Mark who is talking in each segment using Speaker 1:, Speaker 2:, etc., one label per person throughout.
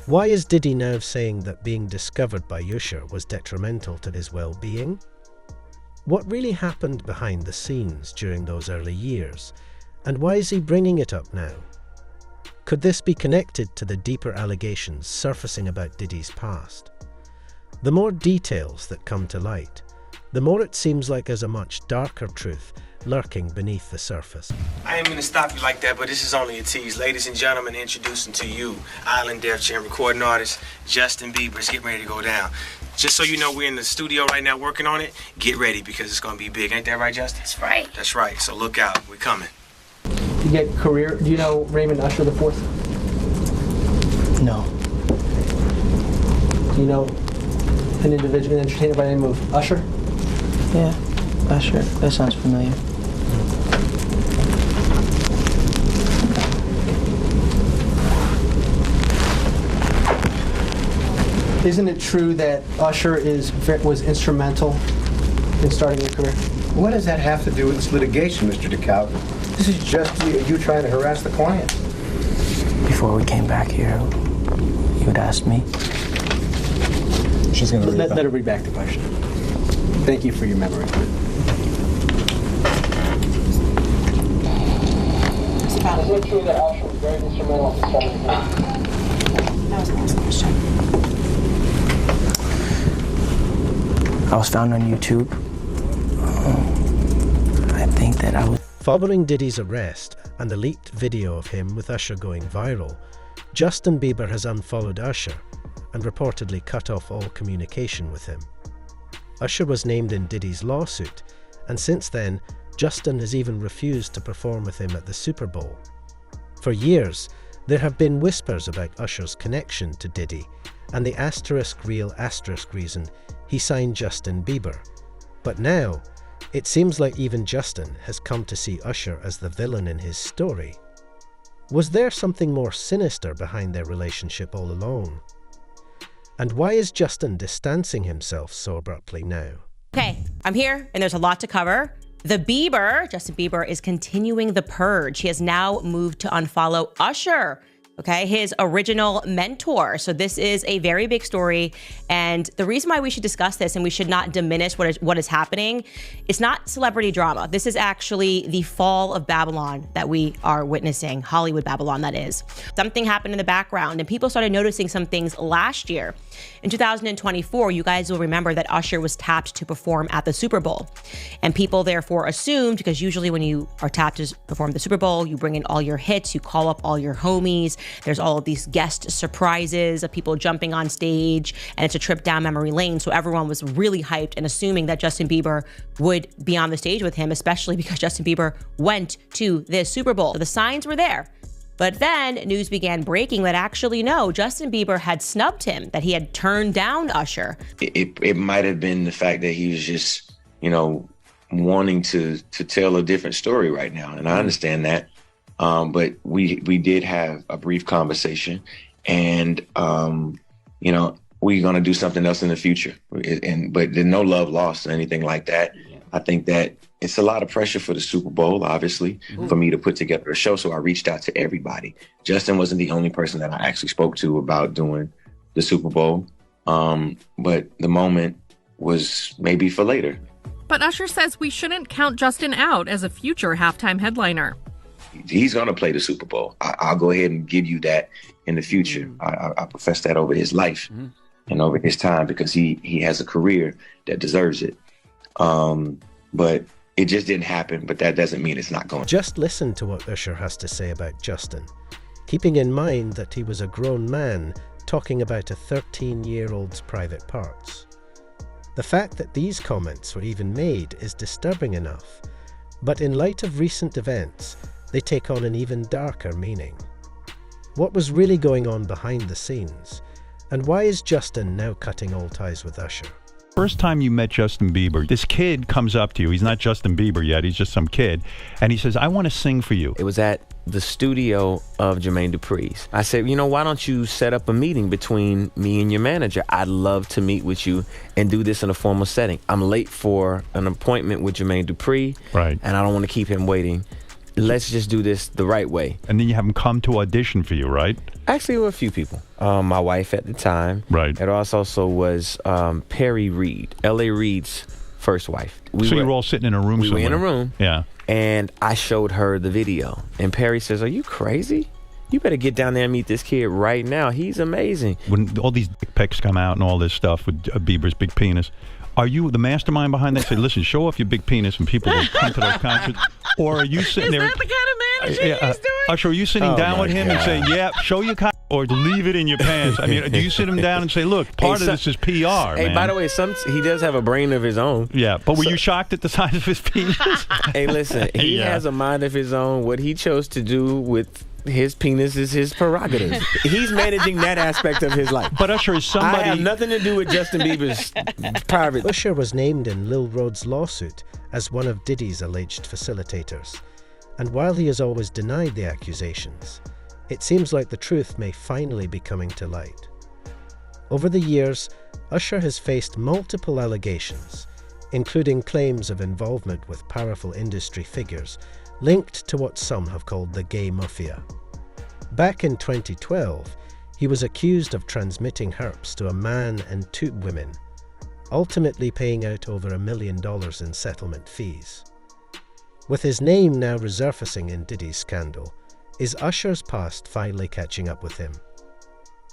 Speaker 1: Why is Diddy now saying that being discovered by Usher was detrimental to his well-being? What really happened behind the scenes during those early years, and why is he bringing it up now? Could this be connected to the deeper allegations surfacing about Diddy's past? The more details that come to light, the more it seems like there's a much darker truth lurking beneath the surface.
Speaker 2: I ain't gonna stop you like that, but this is only a tease. Ladies and gentlemen, introducing to you, Island Def Jam recording artist, Justin Bieber. It's getting ready to go down. Just so you know, we're in the studio right now working on it. Get ready, because it's gonna be big. Ain't that right, Justin?
Speaker 3: That's right.
Speaker 2: That's right, so look out, we're coming.
Speaker 4: You get career, do you know Raymond Usher the Fourth?
Speaker 5: No.
Speaker 4: Do you know an individual, an entertainer by the name of Usher?
Speaker 5: Yeah, Usher. That sounds familiar.
Speaker 4: Isn't it true that Usher was instrumental in starting your career?
Speaker 6: What does that have to do with this litigation, Mr. DeKalb? This is just you trying to harass the client.
Speaker 5: Before we came back here, you had asked me.
Speaker 6: She's going to
Speaker 4: Let her read back the question. Thank you for your memory.
Speaker 3: Is it true that Usher was very instrumental in starting your career? That was the last question.
Speaker 5: I was found on YouTube. I think that I was...
Speaker 1: Following Diddy's arrest and the leaked video of him with Usher going viral, Justin Bieber has unfollowed Usher and reportedly cut off all communication with him. Usher was named in Diddy's lawsuit, and since then, Justin has even refused to perform with him at the Super Bowl. For years, there have been whispers about Usher's connection to Diddy and the real reason he signed Justin Bieber. But now, it seems like even Justin has come to see Usher as the villain in his story. Was there something more sinister behind their relationship all along? And why is Justin distancing himself so abruptly now?
Speaker 7: Okay, I'm here, and there's a lot to cover. Justin Bieber, is continuing the purge. He has now moved to unfollow Usher, okay, his original mentor. So this is a very big story. And the reason why we should discuss this and we should not diminish what is happening, it's not celebrity drama. This is actually the fall of Babylon that we are witnessing, Hollywood Babylon, that is. Something happened in the background and people started noticing some things last year. In 2024, you guys will remember that Usher was tapped to perform at the Super Bowl. And people therefore assumed, because usually when you are tapped to perform the Super Bowl, you bring in all your hits, you call up all your homies, there's all of these guest surprises of people jumping on stage, and it's a trip down memory lane. So everyone was really hyped and assuming that Justin Bieber would be on the stage with him, especially because Justin Bieber went to this Super Bowl. So the signs were there. But then news began breaking that actually, no, Justin Bieber had snubbed him, that he had turned down Usher.
Speaker 2: It might have been the fact that he was just, wanting to tell a different story right now. And I understand that. But we did have a brief conversation, and, we're going to do something else in the future. But there's no love lost or anything like that. Yeah. I think that it's a lot of pressure for the Super Bowl, obviously, for me to put together a show. So I reached out to everybody. Justin wasn't the only person that I actually spoke to about doing the Super Bowl. But the moment was maybe for later.
Speaker 8: But Usher says we shouldn't count Justin out as a future halftime headliner.
Speaker 2: He's going to play the Super Bowl. I'll go ahead and give you that in the future. I profess that over his life and over his time, because he has a career that deserves it. But it just didn't happen, but that doesn't mean it's not going.
Speaker 1: Just listen to what Usher has to say about Justin, keeping in mind that he was a grown man talking about a 13-year-old's private parts. The fact that these comments were even made is disturbing enough, but in light of recent events, they take on an even darker meaning. What was really going on behind the scenes, and why is Justin now cutting all ties with Usher?
Speaker 9: First time you met Justin Bieber, this kid comes up to you. He's not Justin Bieber yet. He's just some kid. And he says, I want to sing for you.
Speaker 10: It was at the studio of Jermaine Dupri's. I said, why don't you set up a meeting between me and your manager? I'd love to meet with you and do this in a formal setting. I'm late for an appointment with Jermaine Dupri.
Speaker 9: Right.
Speaker 10: And I don't want to keep him waiting. let's just do this the right way.
Speaker 9: And then you have them come to audition for you, right?
Speaker 10: Actually, there were a few people. My wife at the time.
Speaker 9: Right.
Speaker 10: It also was Perry Reed, L.A. Reid's first wife.
Speaker 9: So you were all sitting in a room somewhere.
Speaker 10: We were in a room.
Speaker 9: Yeah.
Speaker 10: And I showed her the video. And Perry says, "Are you crazy? You better get down there and meet this kid right now. He's amazing."
Speaker 9: When all these dick pics come out and all this stuff with Bieber's big penis, are you the mastermind behind that? Say, listen, show off your big penis and people will come to those concerts. Or are you sitting there?
Speaker 8: Is that the kind of managing he's doing?
Speaker 9: Usher, are you sitting down with him and saying, yeah, show your cock, or leave it in your pants? I mean, do you sit him down and say, look, part of this is PR, man.
Speaker 10: By the way, he does have a brain of his own.
Speaker 9: Yeah, but were you shocked at the size of his penis?
Speaker 10: Hey, listen, he has a mind of his own. What he chose to do with his penis is his prerogative. He's managing that aspect of his life.
Speaker 9: But Usher is somebody...
Speaker 10: I have nothing to do with Justin Bieber's private...
Speaker 1: Usher was named in Lil Rhod's lawsuit as one of Diddy's alleged facilitators. And while he has always denied the accusations, it seems like the truth may finally be coming to light. Over the years, Usher has faced multiple allegations, including claims of involvement with powerful industry figures linked to what some have called the gay mafia. Back in 2012, he was accused of transmitting herpes to a man and 2 women, ultimately paying out over $1 million in settlement fees. With his name now resurfacing in Diddy's scandal, is Usher's past finally catching up with him?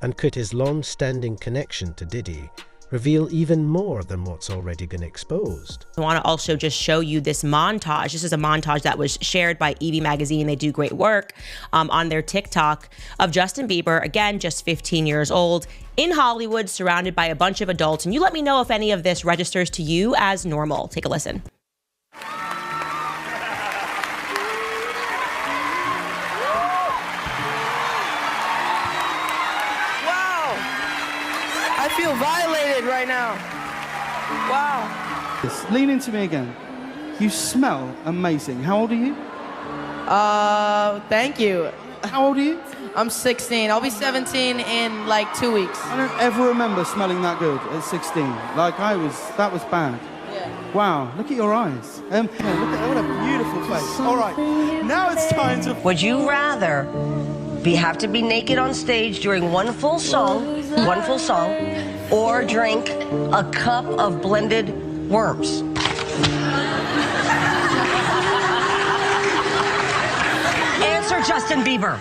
Speaker 1: And could his long-standing connection to Diddy reveal even more than what's already been exposed?
Speaker 7: I want to also just show you this montage. This is a montage that was shared by Evie Magazine. They do great work on their TikTok of Justin Bieber, again, just 15 years old, in Hollywood, surrounded by a bunch of adults. And you let me know if any of this registers to you as normal. Take a listen.
Speaker 11: I feel violated right now. Wow.
Speaker 4: Lean into me again. You smell amazing. How old are you?
Speaker 11: Thank you.
Speaker 4: How old are you?
Speaker 11: I'm 16. I'll be 17 in like 2 weeks.
Speaker 4: I don't ever remember smelling that good at 16. Like that was bad.
Speaker 11: Yeah.
Speaker 4: Wow, look at your eyes. Look at what a beautiful face. All right, now it's time to...
Speaker 12: Would you rather have to be naked on stage during one full song, or drink a cup of blended worms? Answer, Justin Bieber.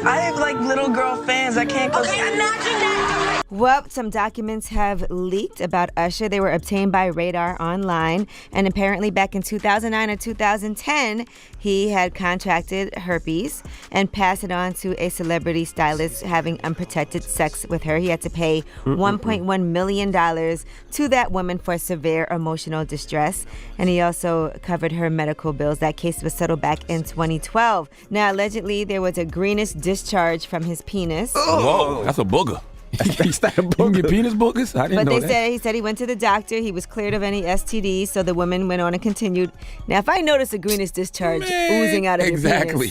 Speaker 11: I have like little girl fans. I can't go.
Speaker 12: Okay, imagine that.
Speaker 13: Well, some documents have leaked about Usher. They were obtained by Radar Online, and apparently back in 2009 or 2010, he had contracted herpes and passed it on to a celebrity stylist having unprotected sex with her. He had to pay $1.1 million to that woman for severe emotional distress, and he also covered her medical bills. That case was settled back in 2012. Now, allegedly, there was a greenish discharge from his penis.
Speaker 14: Whoa, that's a booger. Is that a booger? You get penis boogers? I didn't know that.
Speaker 13: He said he went to the doctor. He was cleared of any STDs, so the woman went on and continued. Now, if I notice a greenish discharge oozing out of your penis...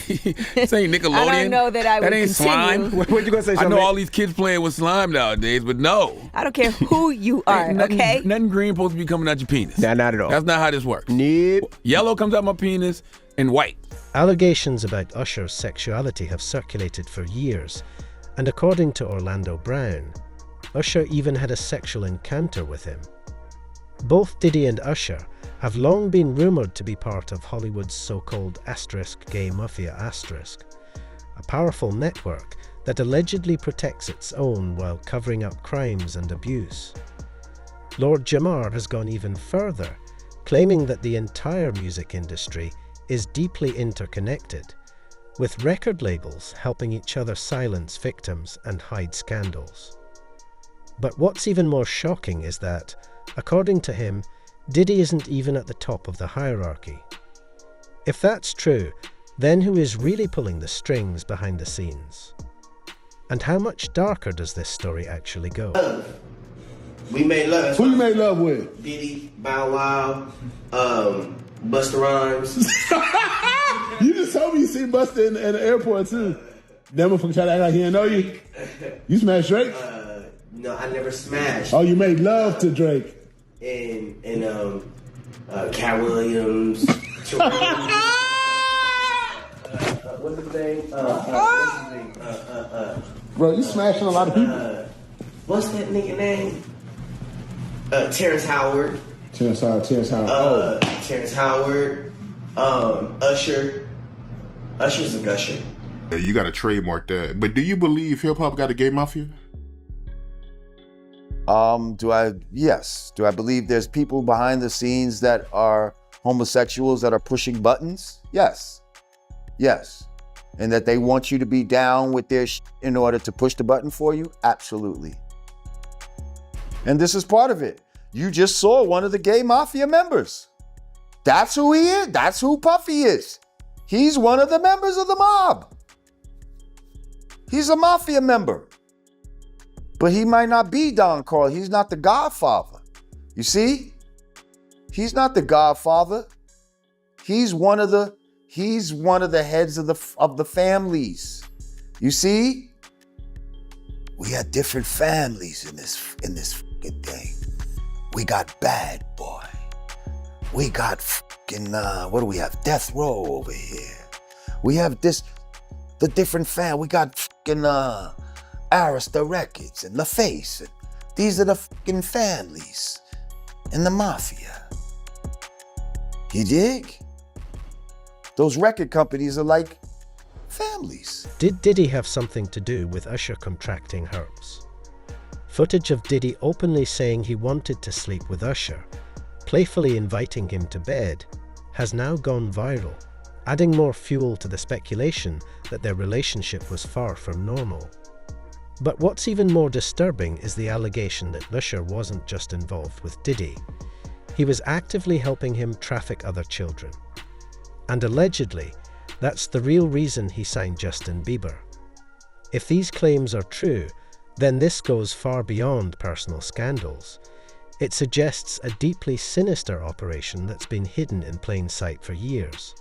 Speaker 14: This ain't Nickelodeon.
Speaker 13: I don't know that I would
Speaker 14: ain't
Speaker 13: continue.
Speaker 14: Slime.
Speaker 6: What you gonna say?
Speaker 14: I know all these kids playing with slime nowadays, but no.
Speaker 13: I don't care who you are, okay?
Speaker 14: Nothing green supposed to be coming out your penis.
Speaker 6: Nah, not at all.
Speaker 14: That's not how this works.
Speaker 6: Nope.
Speaker 14: Yellow comes out my penis and white.
Speaker 1: Allegations about Usher's sexuality have circulated for years, and according to Orlando Brown, Usher even had a sexual encounter with him. Both Diddy and Usher have long been rumoured to be part of Hollywood's so-called gay mafia a powerful network that allegedly protects its own while covering up crimes and abuse. Lord Jamar has gone even further, claiming that the entire music industry is deeply interconnected, with record labels helping each other silence victims and hide scandals. But what's even more shocking is that, according to him, Diddy isn't even at the top of the hierarchy. If that's true, then who is really pulling the strings behind the scenes? And how much darker does this story actually go?
Speaker 15: We made love.
Speaker 6: Who you made love with?
Speaker 15: Diddy, Bow Wow, Busta Rhymes.
Speaker 6: You just told me you seen Busta in the airport too. That motherfucker try to act like he didn't know you. You smashed Drake?
Speaker 15: No, I never smashed.
Speaker 6: Oh, you made love to Drake.
Speaker 15: And Cat Williams, What's his name?
Speaker 6: Bro, you smashing a lot of people.
Speaker 15: What's that nigga name? Terrence Howard.
Speaker 6: Terrence Howard.
Speaker 15: Terrence Howard. Usher. Usher's a gusher.
Speaker 16: You got to trademark that. But do you believe hip hop got a gay mafia?
Speaker 17: Yes. Do I believe there's people behind the scenes that are homosexuals that are pushing buttons? Yes. And that they want you to be down with their in order to push the button for you? Absolutely. And this is part of it. You just saw one of the gay mafia members. That's who he is. That's who Puffy is. He's one of the members of the mob. He's a mafia member. But he might not be Don Carl. He's not the godfather. You see? He's not the godfather. He's one of the heads of the families. You see? We got different families in this fucking thing. We got Bad Boy. We got fucking what do we have? Death Row over here. We have the different we got fucking Arista Records and LaFace. These are the fucking families in the mafia. You dig? Those record companies are like families.
Speaker 1: Did Diddy have something to do with Usher contracting herpes? Footage of Diddy openly saying he wanted to sleep with Usher, playfully inviting him to bed, has now gone viral, adding more fuel to the speculation that their relationship was far from normal. But what's even more disturbing is the allegation that Usher wasn't just involved with Diddy. He was actively helping him traffic other children. And allegedly, that's the real reason he signed Justin Bieber. If these claims are true, then this goes far beyond personal scandals. It suggests a deeply sinister operation that's been hidden in plain sight for years.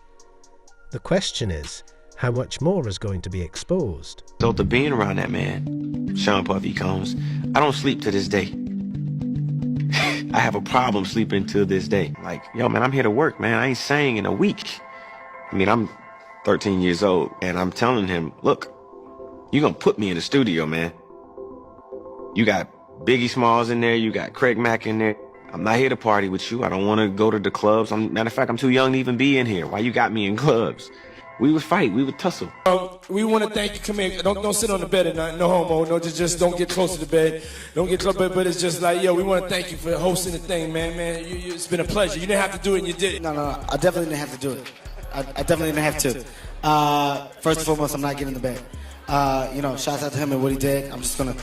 Speaker 1: The question is, how much more is going to be exposed?
Speaker 2: So to being around that man, Sean Puffy Combs, I don't sleep to this day. I have a problem sleeping to this day. Like, yo, man, I'm here to work, man. I ain't sang in a week. I mean, I'm 13 years old, and I'm telling him, look, you're going to put me in the studio, man. You got Biggie Smalls in there. You got Craig Mack in there. I'm not here to party with you. I don't want to go to the clubs. Matter of fact, I'm too young to even be in here. Why you got me in clubs? We would fight. We would tussle.
Speaker 18: We want to thank you. Come here. Don't sit on the bed at night. No homo. No, just don't get close to the bed. Don't get close. But it's just like, yo, we want to thank you for hosting the thing, man. It's been a pleasure. You didn't have to do it, and you did it.
Speaker 19: No. I definitely didn't have to do it. I definitely didn't have to. First and foremost, I'm not getting in the bed. Shouts out to him and what he did. I'm just gonna,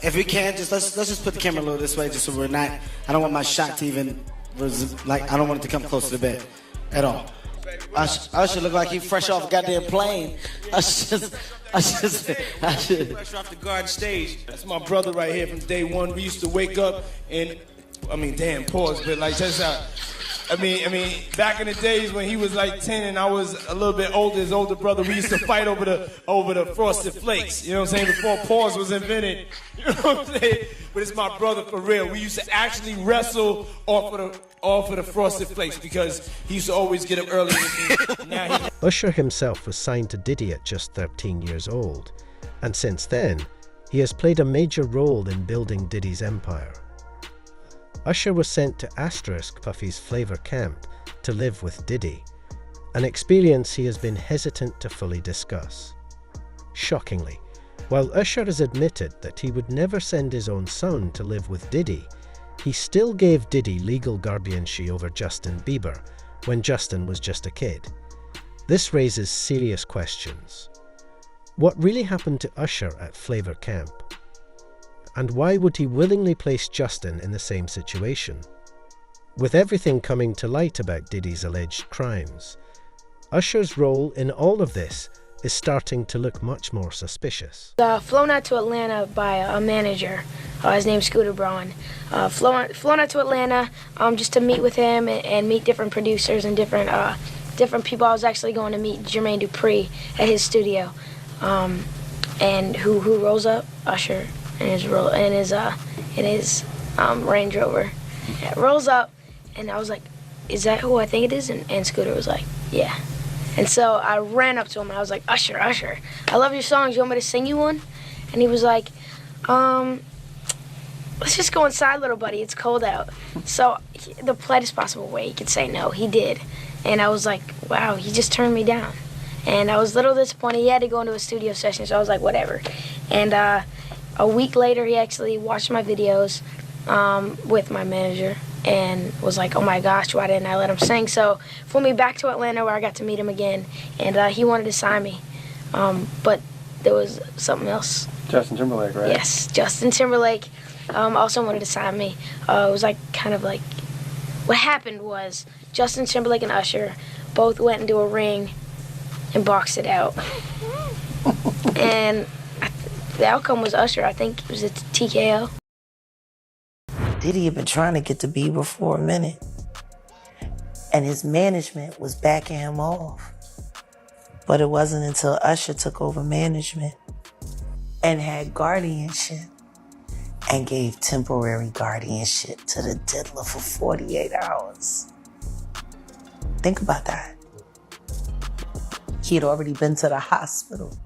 Speaker 19: if we can, let's just put the camera a little this way, just so we're not. I don't want my shot to even I don't want it to come close to the bed at all. Usher look like he fresh off a goddamn plane. Fresh
Speaker 18: off the garden stage. That's my brother right here from day one. We used to wake up and, pause, but like just back in the days when he was like 10 and I was a little bit older, his older brother, we used to fight over the Frosted Flakes. You know what I'm saying? Before pause was invented. You know what I'm saying? But it's my brother for real. We used to actually wrestle off of the Frosted Flakes because he used to always get up early with me.
Speaker 1: Usher himself was signed to Diddy at just 13 years old, and since then, he has played a major role in building Diddy's empire. Usher was sent to Asterisk Puffy's Flavor Camp to live with Diddy, an experience he has been hesitant to fully discuss. Shockingly, while Usher has admitted that he would never send his own son to live with Diddy, he still gave Diddy legal guardianship over Justin Bieber when Justin was just a kid. This raises serious questions. What really happened to Usher at Flavor Camp? And why would he willingly place Justin in the same situation? With everything coming to light about Diddy's alleged crimes, Usher's role in all of this is starting to look much more suspicious.
Speaker 20: Flown out to Atlanta by a manager. His name's Scooter Braun. Flown out to Atlanta just to meet with him and meet different producers and different people. I was actually going to meet Jermaine Dupri at his studio. And who rolls up? Usher. In his Range Rover. It rolls up, and I was like, is that who I think it is? And Scooter was like, yeah. And so I ran up to him and I was like, Usher, I love your songs. You want me to sing you one? And he was like, let's just go inside, little buddy. It's cold out. So the politest possible way he could say no, he did. And I was like, wow, he just turned me down. And I was a little disappointed. He had to go into a studio session, so I was like, whatever. And a week later, he actually watched my videos with my manager and was like, oh my gosh, why didn't I let him sing? So flew me back to Atlanta where I got to meet him again, and he wanted to sign me. But there was something else.
Speaker 21: Justin Timberlake, right?
Speaker 20: Yes, Justin Timberlake also wanted to sign me. It was like kind of like, what happened was Justin Timberlake and Usher both went into a ring and boxed it out. And the outcome was Usher. I think it was a TKO.
Speaker 22: Diddy had been trying to get to Bieber for a minute, and his management was backing him off. But it wasn't until Usher took over management and had guardianship and gave temporary guardianship to the diddler for 48 hours. Think about that. He had already been to the hospital.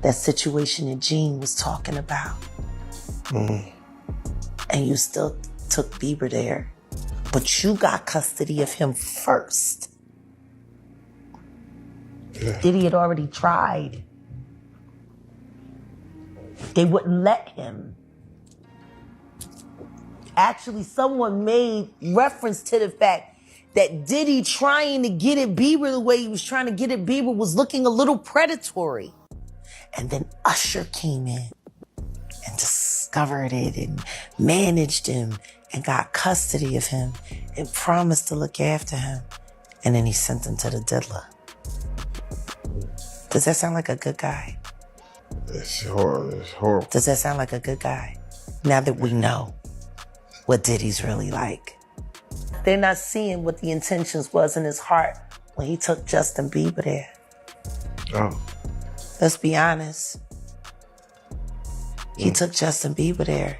Speaker 22: That situation that Gene was talking about. And you still took Bieber there, but you got custody of him first.
Speaker 17: Yeah.
Speaker 22: Diddy had already tried. They wouldn't let him. Actually, someone made reference to the fact that Diddy trying to get at Bieber the way he was trying to get at Bieber was looking a little predatory. And then Usher came in and discovered it and managed him and got custody of him and promised to look after him. And then he sent him to the diddler. Does that sound like a good guy?
Speaker 17: It's horrible. It's horrible.
Speaker 22: Does that sound like a good guy? Now that we know what Diddy's really like. They're not seeing what the intentions was in his heart when he took Justin Bieber there.
Speaker 17: Oh.
Speaker 22: Let's be honest. He took Justin Bieber there